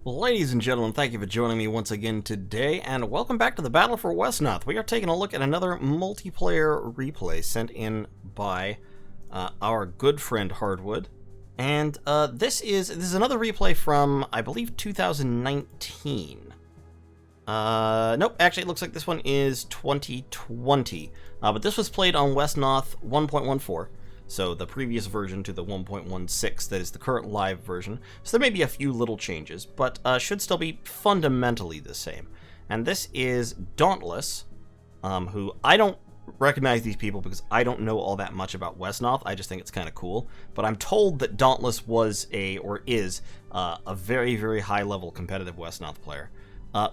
Ladies and gentlemen, thank you for joining me once again today, and welcome back to the Battle for Wesnoth. We are taking a look at another multiplayer replay sent in by our good friend Hardwood. And this is another replay from, I believe, 2019. Nope, actually it looks like this one is 2020. But this was played on Wesnoth 1.14. So the previous version to the 1.16 that is the current live version. So there may be a few little changes, but should still be fundamentally the same. And this is Dauntless, who I don't recognize these people because I don't know all that much about Wesnoth. I just think it's kind of cool. But I'm told that Dauntless was is a very, very high-level competitive Wesnoth player.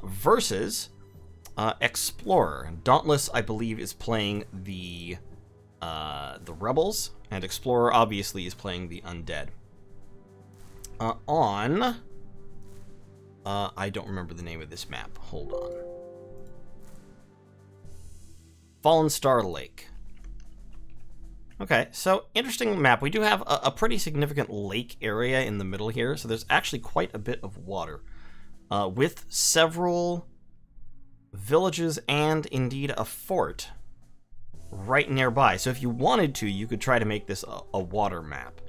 Versus Xplorer. Dauntless, I believe, is playing the Rebels, and Xplorer obviously is playing the Undead. I don't remember the name of this map. Hold on. Fallen Star Lake. Okay, so interesting map. We do have a pretty significant lake area in the middle here, so there's actually quite a bit of water, with several villages and indeed a fort right nearby. So if you wanted to, you could try to make this a water map,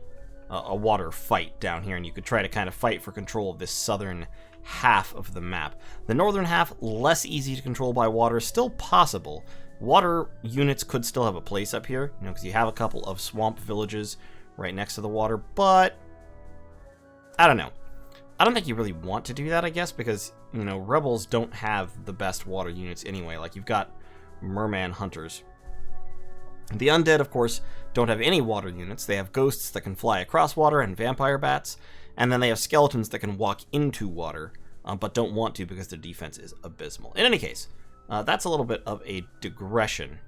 a water fight down here, and you could try to kind of fight for control of this southern half of the map. The northern half, less easy to control by water, still possible. Water units could still have a place up here, because you have a couple of swamp villages right next to the water, but I don't know. I don't think you really want to do that, I guess, because, Rebels don't have the best water units anyway. Like, you've got merman hunters. The undead, of course, don't have any water units. They have ghosts that can fly across water and vampire bats, and then they have skeletons that can walk into water, but don't want to because their defense is abysmal. In any case, that's a little bit of a digression.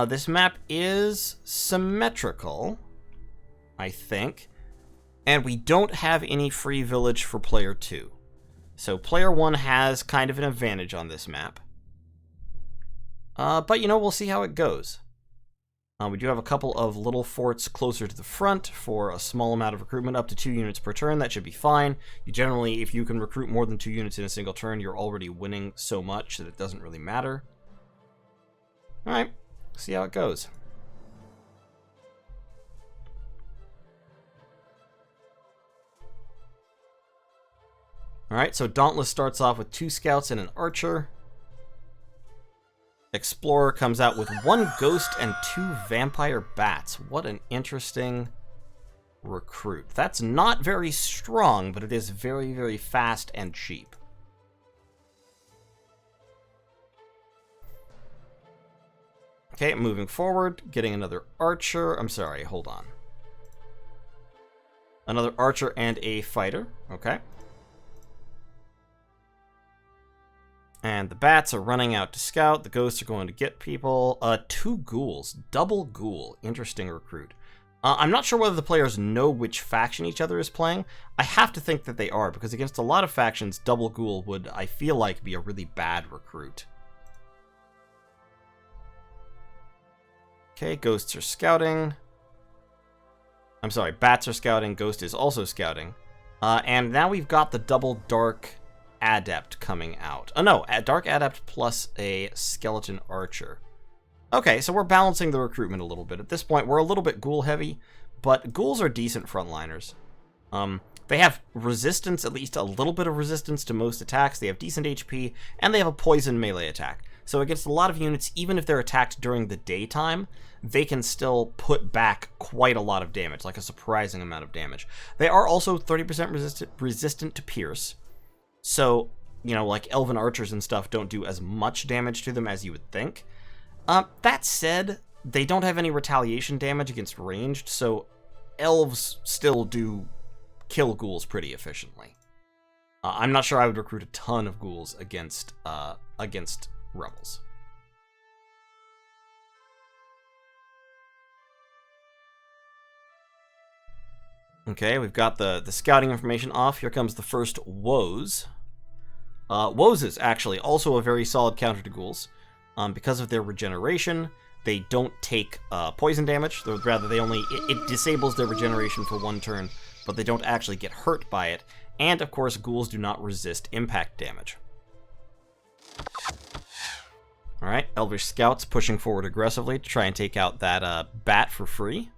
This map is symmetrical, I think, and we don't have any free village for player 2. So player 1 has kind of an advantage on this map. But, we'll see how it goes. We do have a couple of little forts closer to the front for a small amount of recruitment, up to 2 units per turn. That should be fine. You generally, if you can recruit more than 2 units in a single turn, you're already winning so much that it doesn't really matter. Alright, see how it goes. Alright, so Dauntless starts off with 2 scouts and an archer. Xplorer comes out with 1 ghost and 2 vampire bats. What an interesting recruit. That's not very strong, but it is very, very fast and cheap. Okay, moving forward, getting another archer. I'm sorry, hold on. Another archer and a fighter. Okay. And the bats are running out to scout. The ghosts are going to get people. 2 ghouls. Double ghoul. Interesting recruit. I'm not sure whether the players know which faction each other is playing. I have to think that they are, because against a lot of factions, double ghoul would, I feel like, be a really bad recruit. Okay, ghosts are scouting. I'm sorry, bats are scouting. Ghost is also scouting. And now we've got the double dark adept coming out. Oh no, a dark adept plus a skeleton archer. Okay, so we're balancing the recruitment a little bit. At this point, we're a little bit ghoul heavy, but ghouls are decent frontliners. They have resistance, at least a little bit of resistance to most attacks. They have decent HP, and they have a poison melee attack. So against a lot of units, even if they're attacked during the daytime, they can still put back quite a lot of damage, like a surprising amount of damage. They are also 30% resistant to pierce. So, like elven archers and stuff don't do as much damage to them as you would think. That said, they don't have any retaliation damage against ranged, so elves still do kill ghouls pretty efficiently. I'm not sure I would recruit a ton of ghouls against rebels. Okay, we've got the scouting information off. Here comes the first woes. Woes is actually also a very solid counter to ghouls. Because of their regeneration, they don't take poison damage. Rather, it disables their regeneration for 1 turn, but they don't actually get hurt by it. And, of course, ghouls do not resist impact damage. Alright, Elvish Scouts pushing forward aggressively to try and take out that bat for free.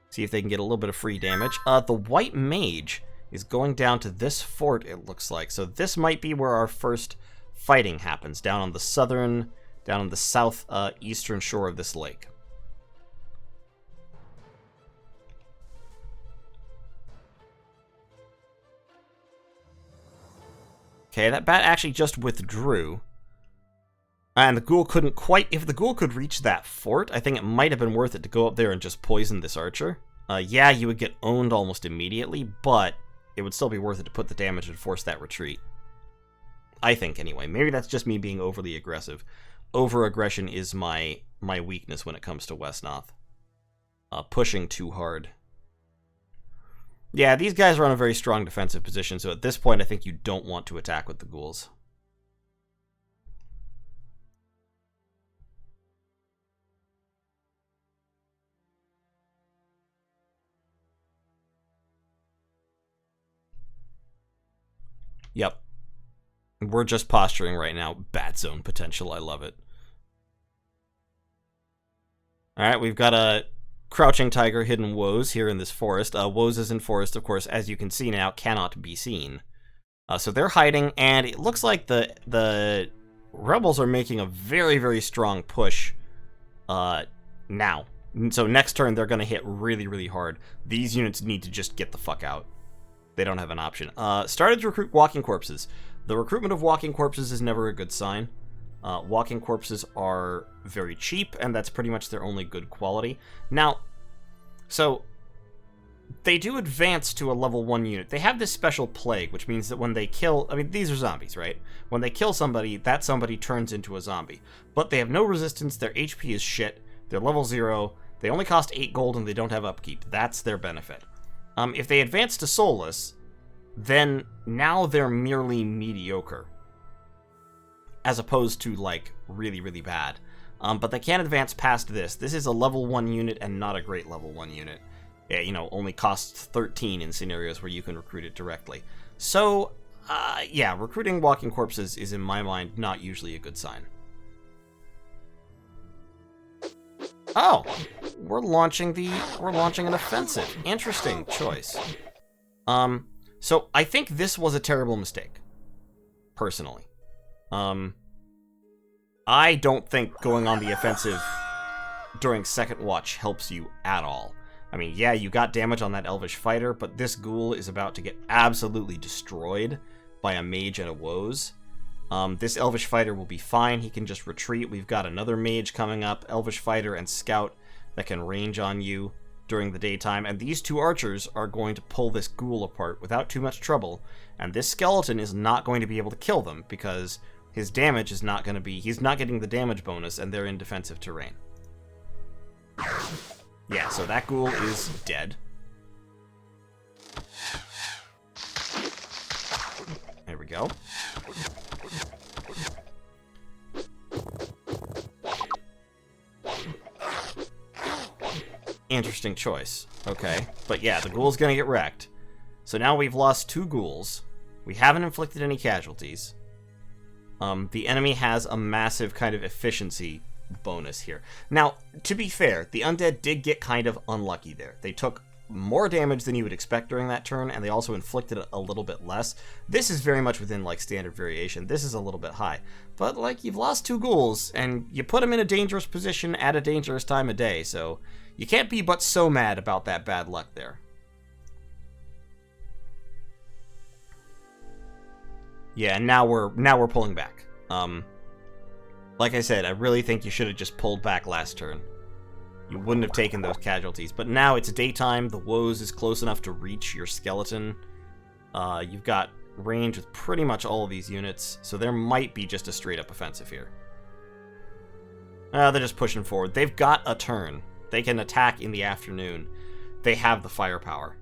See if they can get a little bit of free damage. The White Mage is going down to this fort, it looks like. So this might be where our first fighting happens, down on the southeastern shore of this lake. Okay, that bat actually just withdrew. And the ghoul couldn't quite... If the ghoul could reach that fort, I think it might have been worth it to go up there and just poison this archer. Yeah, you would get owned almost immediately, but it would still be worth it to put the damage and force that retreat. I think, anyway. Maybe that's just me being overly aggressive. Over-aggression is my weakness when it comes to Wesnoth. Pushing too hard. Yeah, these guys are on a very strong defensive position, so at this point I think you don't want to attack with the ghouls. Yep. We're just posturing right now. Bat zone potential, I love it. Alright, we've got a Crouching Tiger, Hidden Woes here in this forest. Woes is in forest, of course, as you can see now, cannot be seen. So they're hiding, and it looks like the rebels are making a very, very strong push now. So next turn, they're going to hit really, really hard. These units need to just get the fuck out. They don't have an option. Started to recruit walking corpses. The recruitment of walking corpses is never a good sign. Walking corpses are very cheap, and that's pretty much their only good quality. Now, so they do advance to a level 1 unit. They have this special plague, which means that when they kill... I mean, these are zombies, right? When they kill somebody, that somebody turns into a zombie. But they have no resistance, their HP is shit, they're level 0, they only cost 8 gold, and they don't have upkeep. That's their benefit. If they advance to soulless, then now they're merely mediocre. As opposed to, like, really, really bad. But they can't advance past this. This is a level 1 unit and not a great level 1 unit. It, you know, only costs 13 in scenarios where you can recruit it directly. So, yeah, recruiting walking corpses is, in my mind, not usually a good sign. Oh! We're launching an offensive. Interesting choice. So I think this was a terrible mistake. Personally. I don't think going on the offensive during second watch helps you at all. I mean, yeah, you got damage on that elvish fighter, but this ghoul is about to get absolutely destroyed by a mage and a woes. This elvish fighter will be fine. He can just retreat. We've got another mage coming up, elvish fighter and scout, that can range on you during the daytime, and these two archers are going to pull this ghoul apart without too much trouble, and this skeleton is not going to be able to kill them because his damage is not going to be... He's not getting the damage bonus, and they're in defensive terrain. Yeah, so that ghoul is dead. There we go. Interesting choice. Okay. But yeah, the ghoul's gonna get wrecked. So now we've lost 2 ghouls. We haven't inflicted any casualties. The enemy has a massive kind of efficiency bonus here. Now, to be fair, the undead did get kind of unlucky there. They took more damage than you would expect during that turn, and they also inflicted a little bit less. This is very much within, like, standard variation. This is a little bit high. But, like, you've lost 2 ghouls, and you put them in a dangerous position at a dangerous time of day, so you can't be but so mad about that bad luck there. Yeah, and now we're pulling back. Like I said, I really think you should have just pulled back last turn. You wouldn't have taken those casualties. But now it's daytime, the woes is close enough to reach your skeleton. You've got range with pretty much all of these units, so there might be just a straight-up offensive here. They're just pushing forward. They've got a turn. They can attack in the afternoon. They have the firepower.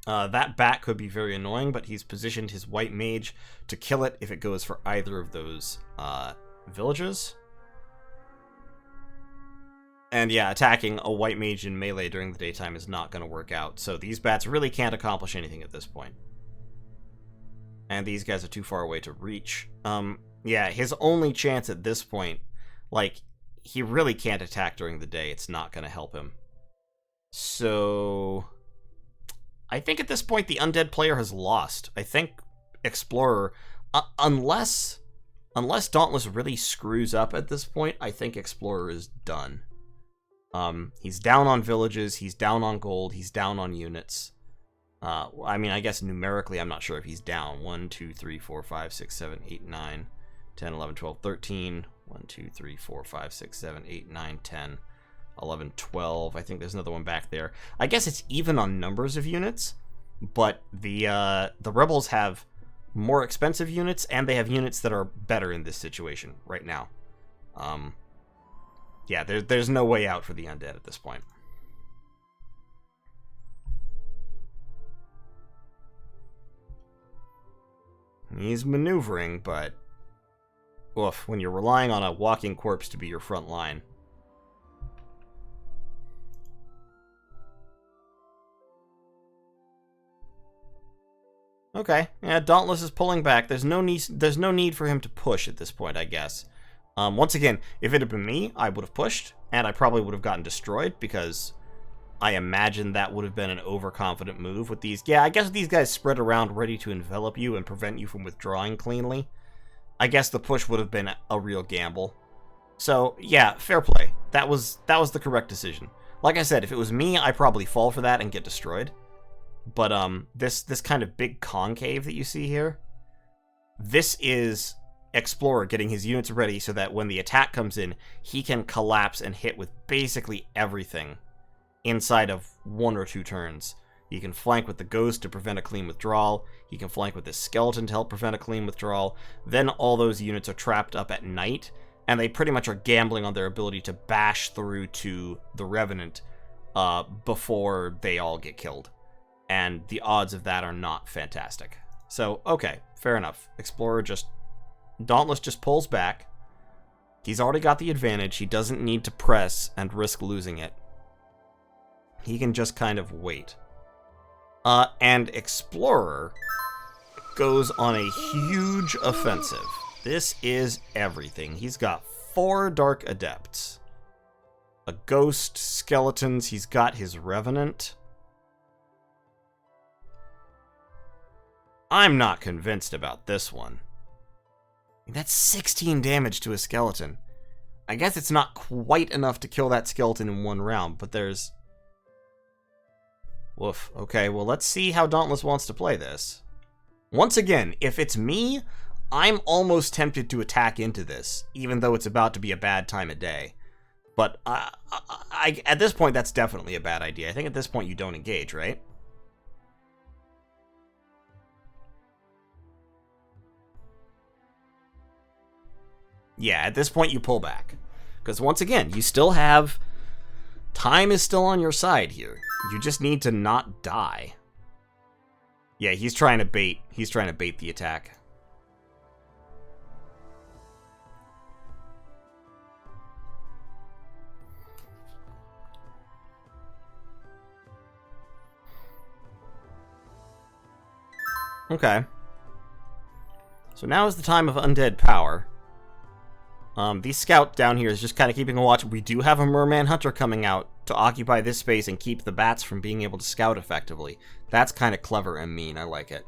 That bat could be very annoying, but he's positioned his white mage to kill it if it goes for either of those villages. And yeah, attacking a white mage in melee during the daytime is not going to work out. So these bats really can't accomplish anything at this point. And these guys are too far away to reach. Yeah, his only chance at this point, like, he really can't attack during the day. It's not going to help him. So I think at this point the undead player has lost. I think Xplorer, unless Dauntless really screws up at this point, I think Xplorer is done. He's down on villages, he's down on gold, he's down on units. I mean, I guess numerically I'm not sure if he's down. 1, 2, 3, 4, 5, 6, 7, 8, 9, 10, 11, 12, 13. 1, 2, 3, 4, 5, 6, 7, 8, 9, 10, 11, 12. I think there's another one back there. I guess it's even on numbers of units, but the rebels have more expensive units, and they have units that are better in this situation right now. Yeah, there's no way out for the undead at this point. He's maneuvering, but oof, when you're relying on a walking corpse to be your front line. Okay, yeah, Dauntless is pulling back. There's no need for him to push at this point, I guess. Once again, if it had been me, I would have pushed, and I probably would have gotten destroyed, because I imagine that would have been an overconfident move with these. Yeah, I guess these guys spread around ready to envelop you and prevent you from withdrawing cleanly. I guess the push would have been a real gamble. So, yeah, fair play. That was the correct decision. Like I said, if it was me, I'd probably fall for that and get destroyed. But this kind of big concave that you see here, this is Xplorer getting his units ready so that when the attack comes in, he can collapse and hit with basically everything inside of 1 or 2 turns. He can flank with the Ghost to prevent a clean withdrawal. He can flank with the Skeleton to help prevent a clean withdrawal. Then all those units are trapped up at night, and they pretty much are gambling on their ability to bash through to the Revenant before they all get killed. And the odds of that are not fantastic. So, okay, fair enough. Dauntless just pulls back. He's already got the advantage. He doesn't need to press and risk losing it. He can just kind of wait. And Xplorer goes on a huge offensive. This is everything. He's got 4 Dark Adepts, a Ghost, Skeletons, he's got his Revenant. I'm not convinced about this one. That's 16 damage to a Skeleton. I guess it's not quite enough to kill that Skeleton in 1 round, but there's... Woof. Okay, well, let's see how Dauntless wants to play this. Once again, if it's me, I'm almost tempted to attack into this, even though it's about to be a bad time of day. But at this point, that's definitely a bad idea. I think at this point you don't engage, right? Yeah, at this point you pull back. Because once again, you still have... Time is still on your side here. You just need to not die. Yeah, he's trying to bait the attack. Okay. So now is the time of undead power. These scouts down here is just kind of keeping a watch. We do have a Merman Hunter coming out to occupy this space and keep the bats from being able to scout effectively. That's kind of clever and mean. I like it.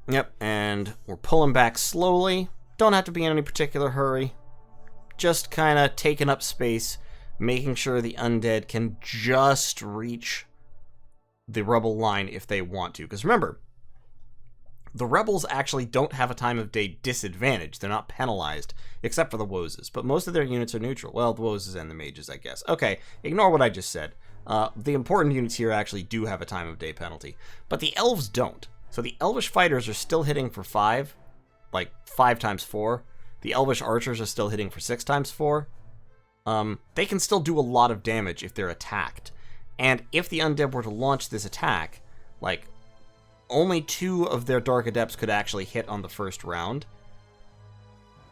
Yep, and we're pulling back slowly. Don't have to be in any particular hurry. Just kind of taking up space, making sure the undead can just reach the rebel line if they want to. Because remember, the rebels actually don't have a time of day disadvantage. They're not penalized, except for the Wozes. But most of their units are neutral. Well, the Wozes and the Mages, I guess. Okay, ignore what I just said. The important units here actually do have a time of day penalty. But the Elves don't. So the Elvish Fighters are still hitting for 5. Like, 5 times 4. The Elvish Archers are still hitting for 6 times 4. They can still do a lot of damage if they're attacked. And if the undead were to launch this attack, like, only 2 of their Dark Adepts could actually hit on the first round.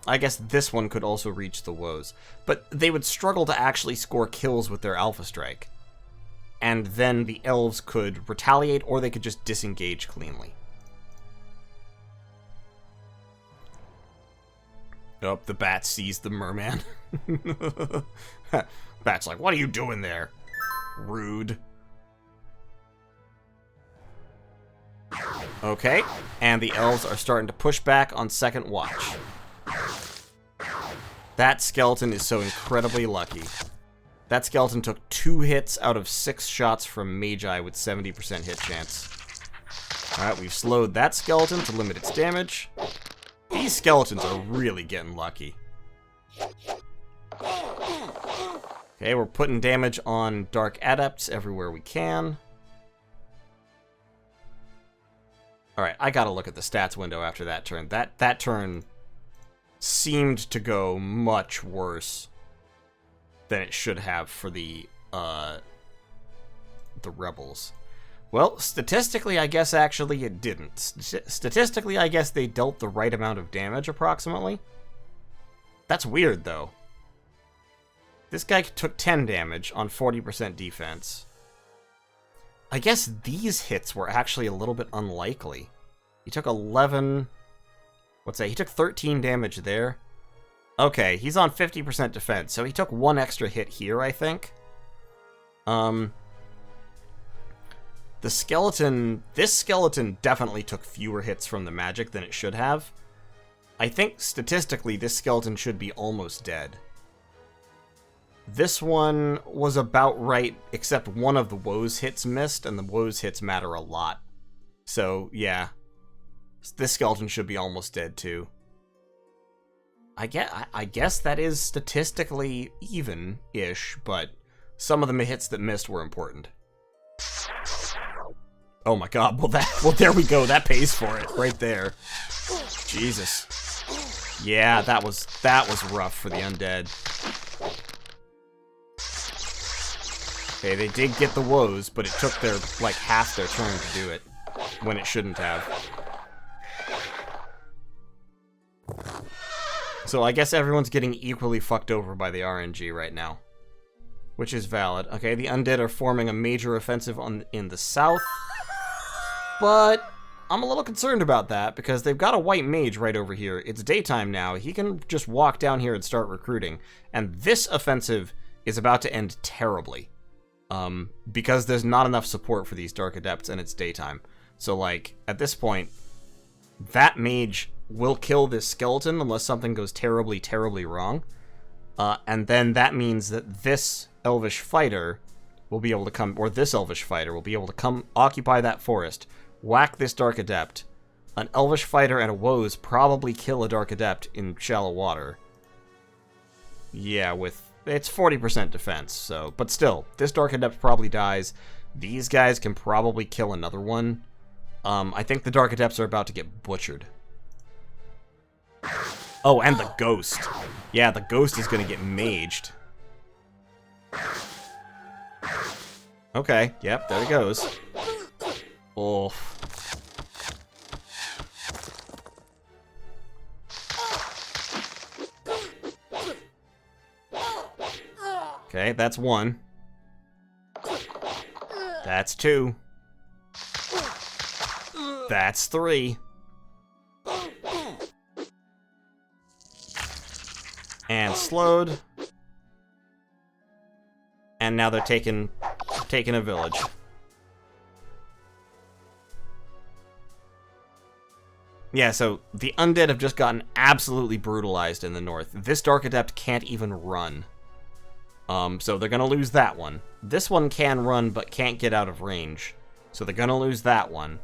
I guess this one could also reach the woes. But they would struggle to actually score kills with their Alpha Strike. And then the elves could retaliate, or they could just disengage cleanly. Oh, the bat sees the merman. Bat's like, what are you doing there? Rude. Okay, and the elves are starting to push back on second watch. That skeleton is so incredibly lucky. That skeleton took 2 hits out of 6 shots from Magi with 70% hit chance. Alright, we've slowed that skeleton to limit its damage. These skeletons are really getting lucky. Okay, we're putting damage on Dark Adepts everywhere we can. Alright, I gotta look at the stats window after that turn. That turn seemed to go much worse than it should have for the rebels. Well, statistically, I guess actually it didn't. Statistically, I guess they dealt the right amount of damage, approximately. That's weird, though. This guy took 10 damage on 40% defense. I guess these hits were actually a little bit unlikely. He took 11... What's that? He took 13 damage there. Okay, he's on 50% defense, so he took 1 extra hit here, I think. The skeleton... This skeleton definitely took fewer hits from the magic than it should have. I think, statistically, this skeleton should be almost dead. This one was about right, except one of the woes hits missed, and the woes hits matter a lot. So, yeah. This skeleton should be almost dead, too. I guess that is statistically even-ish, but some of the hits that missed were important. Oh my god, well there we go, that pays for it, right there. Jesus. Yeah, that was rough for the undead. Okay, they did get the woes, but it took their, like, half their turn to do it, when it shouldn't have. So I guess everyone's getting equally fucked over by the RNG right now. Which is valid. Okay, the undead are forming a major offensive in the south. But I'm a little concerned about that, because they've got a white mage right over here. It's daytime now. He can just walk down here and start recruiting. And this offensive is about to end terribly. Because there's not enough support for these Dark Adepts and it's daytime. So, like, at this point, that mage will kill this skeleton unless something goes terribly, terribly wrong. And then that means that this elvish fighter will be able to come, or this elvish fighter will be able to come occupy that forest, whack this Dark Adept. An elvish fighter and a woes probably kill a Dark Adept in shallow water. Yeah, it's 40% defense, so, but still, this Dark Adept probably dies. These guys can probably kill another one. I think the Dark Adepts are about to get butchered. Oh, and the Ghost. Yeah, the Ghost is gonna get maged. Okay, yep, there he goes. Oh. Okay, that's 1. That's 2. That's 3. And slowed. And now they're taking a village. Yeah, so the undead have just gotten absolutely brutalized in the north. This Dark Adept can't even run. So they're gonna lose that one. This one can run, but can't get out of range. So they're gonna lose that one.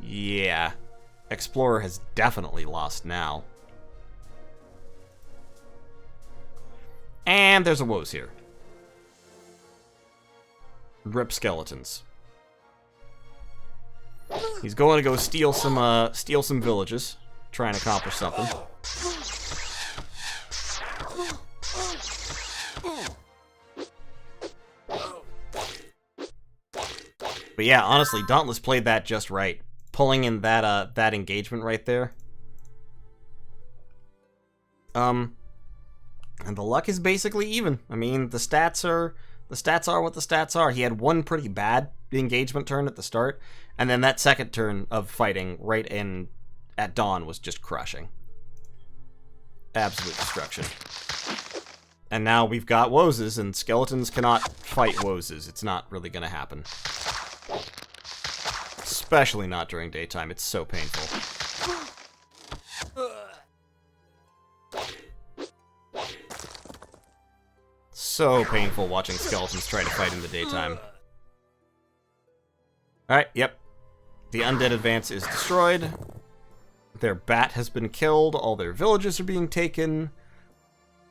Yeah. Xplorer has definitely lost now. And there's a woes here. Rip skeletons. He's going to go steal some villages, try and accomplish something. But yeah, honestly, Dauntless played that just right. Pulling in that engagement right there. And the luck is basically even. I mean, the stats are what the stats are. He had one pretty bad engagement turn at the start, and then that second turn of fighting right in at dawn was just crushing. Absolute destruction. And now we've got Wozes, and skeletons cannot fight Wozes. It's not really going to happen. Especially not during daytime. It's so painful. So painful watching skeletons try to fight in the daytime. Alright, yep. The undead advance is destroyed. Their bat has been killed. All their villages are being taken.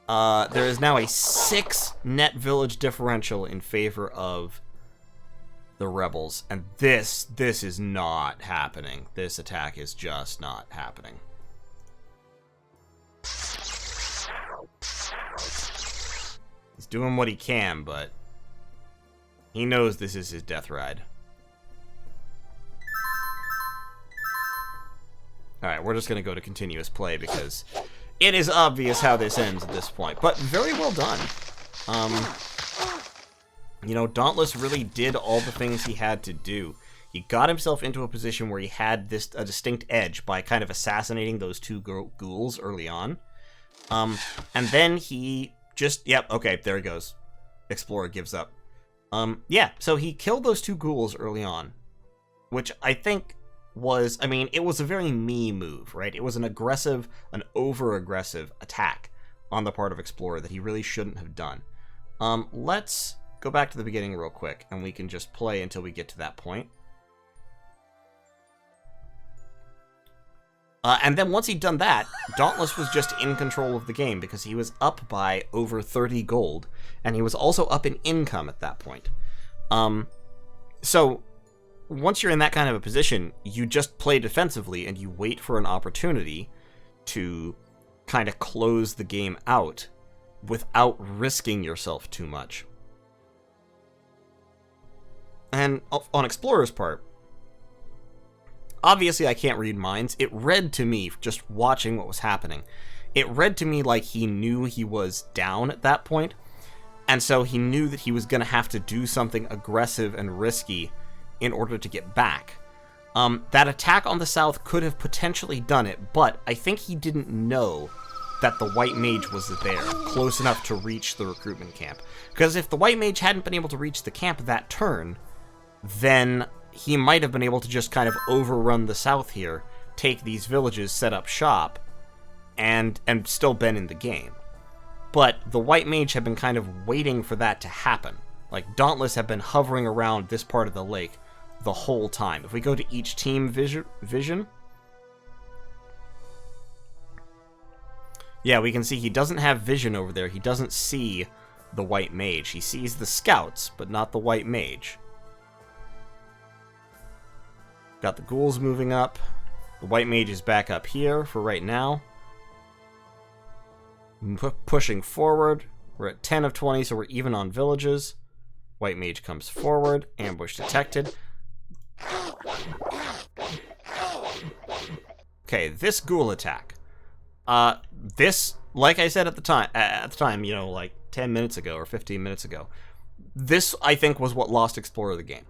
There is now a 6 net village differential in favor of the rebels. And this is not happening. This attack is just not happening. He's doing what he can, but he knows this is his death ride. Alright, we're just going to go to continuous play because it is obvious how this ends at this point. But very well done. You know, Dauntless really did all the things he had to do. He got himself into a position where he had a distinct edge by kind of assassinating those 2 ghouls early on. And then he just, yep, okay, there he goes. Xplorer gives up. Yeah, so he killed those 2 ghouls early on, which I think was, I mean, it was a very me move, right? It was an aggressive, an over-aggressive attack on the part of Xplorer that he really shouldn't have done. Let's go back to the beginning real quick, and we can just play until we get to that point. And then once he'd done that, Dauntless was just in control of the game because he was up by over 30 gold, and he was also up in income at that point. So once you're in that kind of a position, you just play defensively and you wait for an opportunity to kind of close the game out without risking yourself too much. And on Xplorer's part, obviously I can't read minds. It read to me, just watching what was happening, it read to me like he knew he was down at that point, and so he knew that he was going to have to do something aggressive and risky in order to get back. That attack on the south could have potentially done it, but I think he didn't know that the white mage was there, close enough to reach the recruitment camp. Because if the white mage hadn't been able to reach the camp that turn, then he might have been able to just kind of overrun the south here, take these villages, set up shop, and still been in the game. But the white mage had been kind of waiting for that to happen. Like, Dauntless had been hovering around this part of the lake the whole time. If we go to each team vision, yeah, we can see he doesn't have vision over there. He doesn't see the white mage. He sees the scouts, but not the white mage. Got the ghouls moving up. The white mage is back up here for right now. Pushing forward. We're at 10 of 20, so we're even on villages. White mage comes forward. Ambush detected. Okay, this ghoul attack. This, like I said at the time, you know, like 10 minutes ago or 15 minutes ago, this, I think, was what lost Xplorer the game.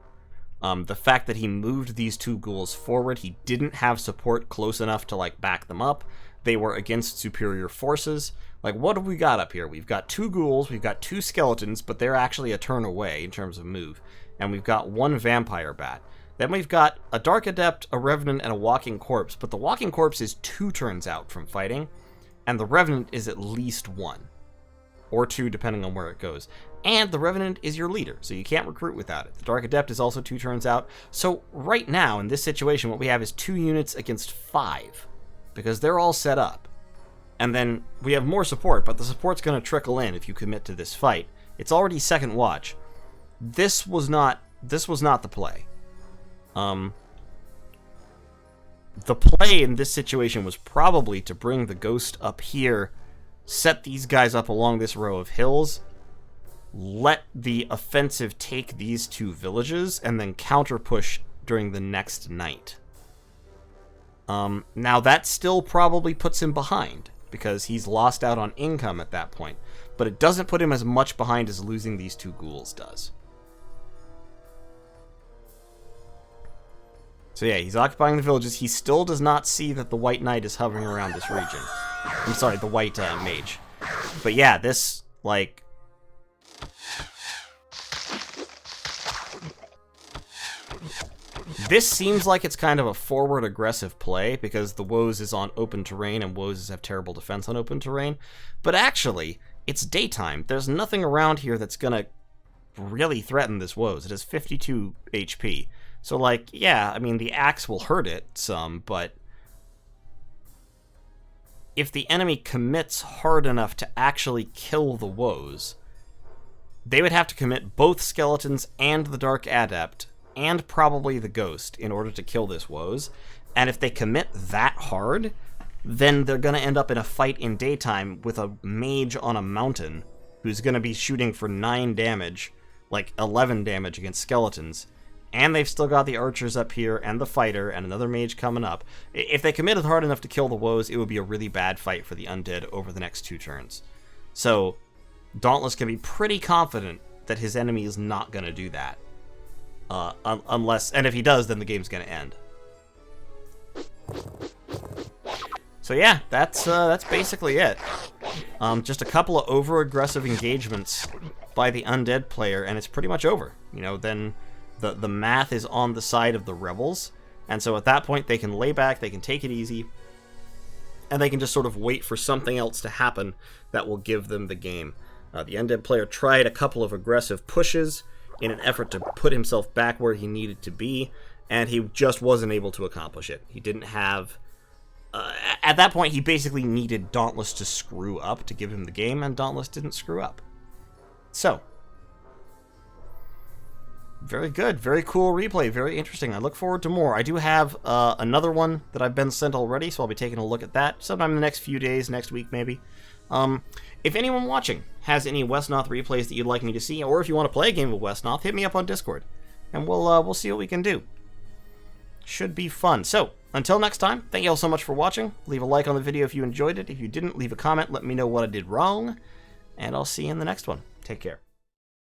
The fact that he moved these 2 ghouls forward, he didn't have support close enough to, like, back them up. They were against superior forces. Like, what have we got up here? We've got 2 ghouls, we've got 2 skeletons, but they're actually a turn away in terms of move. And we've got 1 vampire bat. Then we've got a Dark Adept, a Revenant, and a Walking Corpse, but the Walking Corpse is 2 turns out from fighting, and the Revenant is at least 1. Or 2, depending on where it goes. And the Revenant is your leader, so you can't recruit without it. The Dark Adept is also 2 turns out. So right now, in this situation, what we have is 2 units against 5, because they're all set up. And then we have more support, but the support's going to trickle in if you commit to this fight. It's already second watch. This was not the play. The play in this situation was probably to bring the ghost up here, set these guys up along this row of hills, let the offensive take these 2 villages, and then counter-push during the next night. Now, that still probably puts him behind, because he's lost out on income at that point. But it doesn't put him as much behind as losing these 2 ghouls does. So yeah, he's occupying the villages. He still does not see that the White Knight is hovering around this region. I'm sorry, the White Mage. But yeah, this, like... This seems like it's kind of a forward aggressive play, because the Woes is on open terrain, and Woes have terrible defense on open terrain. But actually, it's daytime. There's nothing around here that's gonna really threaten this Woes. It has 52 HP. So, like, yeah, I mean, the axe will hurt it some, but if the enemy commits hard enough to actually kill the Woes, they would have to commit both Skeletons and the Dark Adept, and probably the Ghost, in order to kill this Woes. And if they commit that hard, then they're going to end up in a fight in daytime with a mage on a mountain who's going to be shooting for 9 damage, like 11 damage against Skeletons. And they've still got the archers up here, and the fighter, and another mage coming up. If they committed hard enough to kill the Woes, it would be a really bad fight for the undead over the next 2 turns. So, Dauntless can be pretty confident that his enemy is not going to do that. Unless, and if he does, then the game's going to end. So yeah, that's basically it. Just a couple of over-aggressive engagements by the undead player, and it's pretty much over. You know, then the math is on the side of the rebels, and so at that point they can lay back, they can take it easy, and they can just sort of wait for something else to happen that will give them the game. The undead player tried a couple of aggressive pushes in an effort to put himself back where he needed to be, and he just wasn't able to accomplish it. He didn't have... at that point, he basically needed Dauntless to screw up to give him the game, and Dauntless didn't screw up. So, very good, very cool replay, very interesting. I look forward to more. I do have another one that I've been sent already, so I'll be taking a look at that sometime in the next few days, next week maybe. If anyone watching has any Wesnoth replays that you'd like me to see, or if you want to play a game of Wesnoth, hit me up on Discord, and we'll see what we can do. Should be fun. So, until next time, thank you all so much for watching. Leave a like on the video if you enjoyed it. If you didn't, leave a comment, let me know what I did wrong, and I'll see you in the next one. Take care.